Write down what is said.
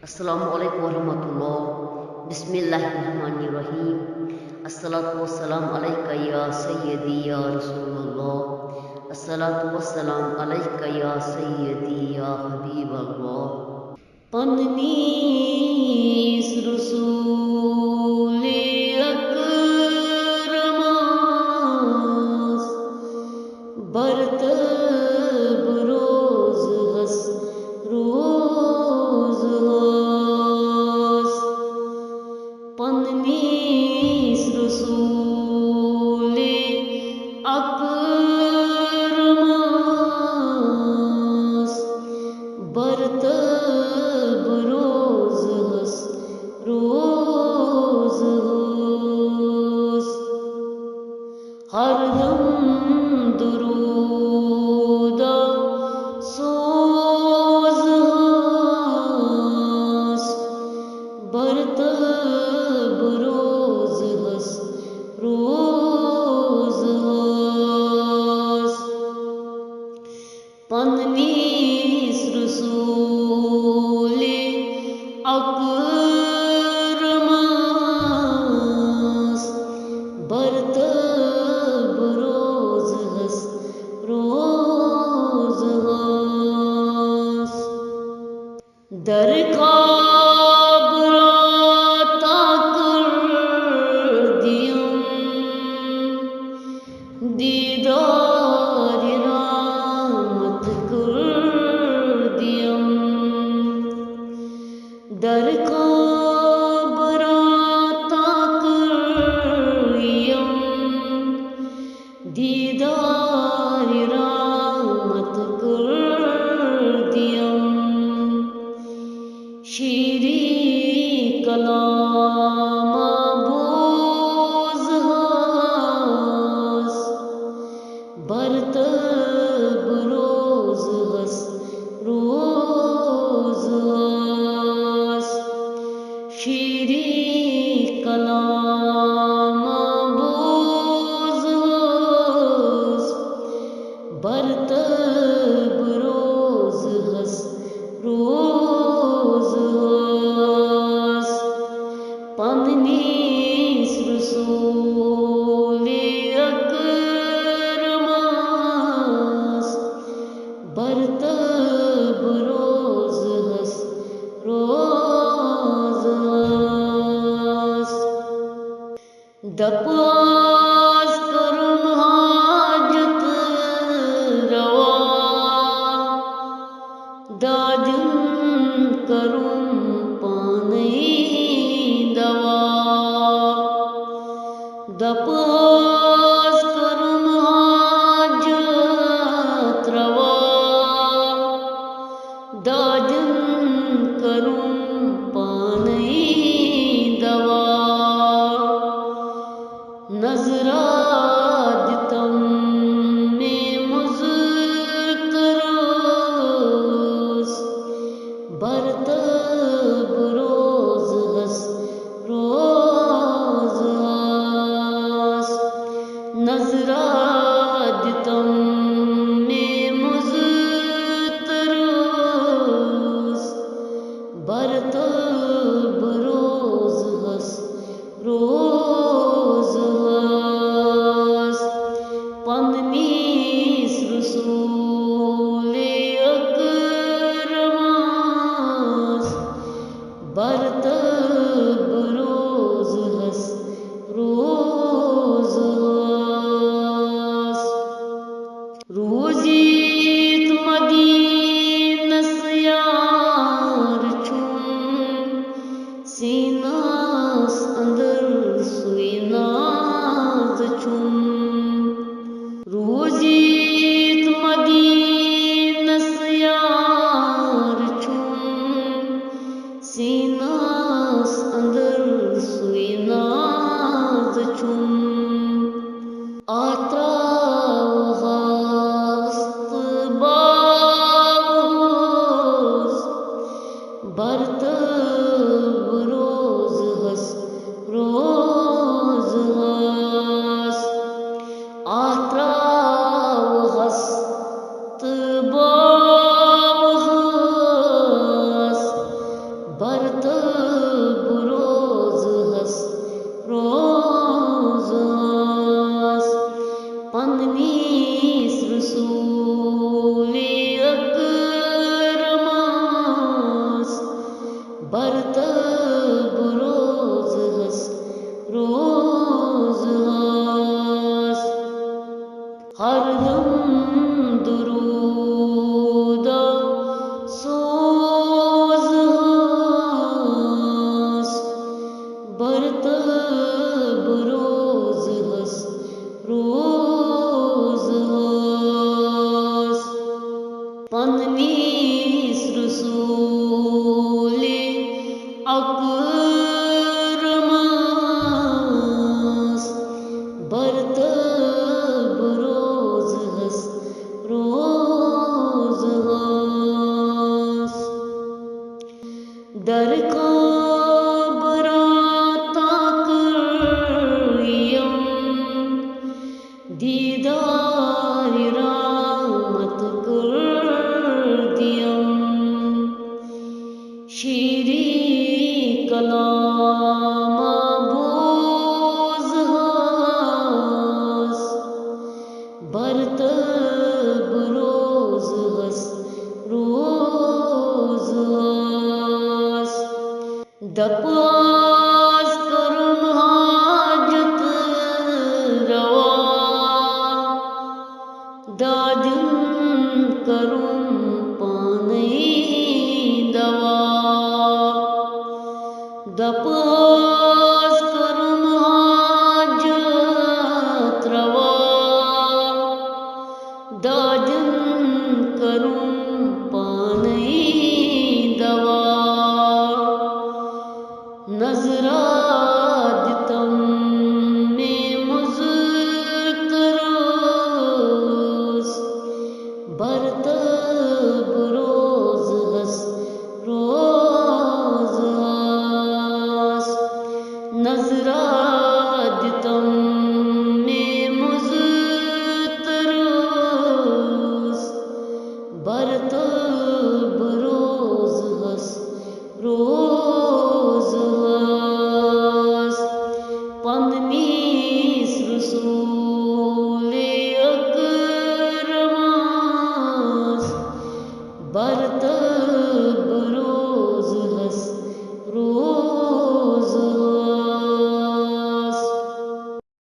अस्सलामुअलैकुम वरहमतुल्लाह। बिस्मिल्लाहिर्रहमानिर्रहीम। अस्सलातु वस्सलाम अलैका या सय्यदी या रसूलल्लाह। अस्सलातु वस्सलाम अलैका या सय्यदी या हबीबल्लाह। पन्नीस रसूले अकरमास बरतब रोज हस रोज हस। पन्नीस रसूले अकरमास बरतब रोज हस रोज हस। हरदम दुरूदा सोज हस बरतब रोज हस रोज हस। पन्नीस रसूले अकरमास बरतब रोज हस रोज हस। दर ख्वाब राता कर दियम दीदार रामत कर दियम। दर ख्वाब राता कर दियम दीदार रामत कर दियम। शीरी कलाम बोझ हस बरतब रोज हस रोज हस। शीरी कलाम बोझ हस बरतब रोज हस रोज हस। पन्नीस रसूले अकरमास बरतब रोज हस रोज हस। दपास करुम हाजत रवा दादिन करुम पानी दवा। दपास करुम हाजत रवा दादिन करुम पानी दवा। नजरा दितम में मुज़्करोस बरतब रोज हस रोज हस। नजरा दितम में मुज़्करोस बरतब रोज हस रोज हस। पन्नीस रसूले अकरमास बरतब रोज हस रोज हस। रोजीत मदीनस यार छुम सीनास अंदर सुईनाज छुम। रोजीत मदीनस यार छुम सीनास अंदर सुईनाज छुम। आता हस्त बाबूस बरतब रोज हस रोज हस। आता हस्त बाबूस दर काबराता करियम दीदार रहमत कर दियम शीरी कलाम बोझ हस बरतब रोज हस रोज हस दपास करुन हाजत रवा दाजन करुन पानी दवा दपास